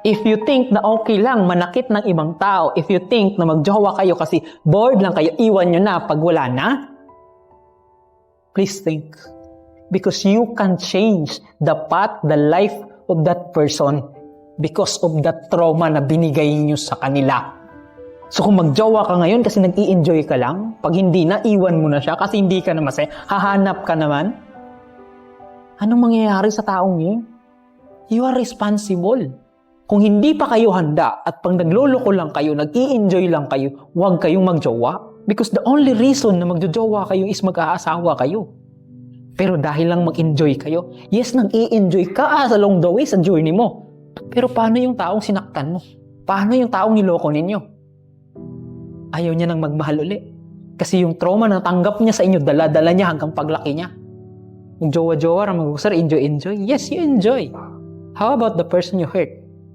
If you think na okay lang manakit ng ibang tao, if you think na magjowa kayo kasi bored lang kayo, iwan nyo na pag wala na, please think. Because you can change the path, the life of that person because of that trauma na binigay nyo sa kanila. So kung magjowa ka ngayon kasi nag-i-enjoy ka lang, pag hindi na, iwan mo na siya kasi hindi ka na masaya, hahanap ka naman, anong mangyayari sa taong yun? You are responsible. Kung hindi pa kayo handa at pag nagloloko lang kayo, nag-i-enjoy lang kayo, huwag kayong magjowa. Because the only reason na magjojowa kayo is mag-aasawa kayo. Pero dahil lang mag-enjoy kayo, yes, nag-i-enjoy ka along the way sa journey mo. Pero paano yung taong sinaktan mo? Paano yung taong niloko ninyo? Ayaw niya nang magmahal uli. Kasi yung trauma na tanggap niya sa inyo, dala-dala niya hanggang paglaki niya. Magjowa-jowa, mag-usar, enjoy. Yes, you enjoy. How about the person you hurt?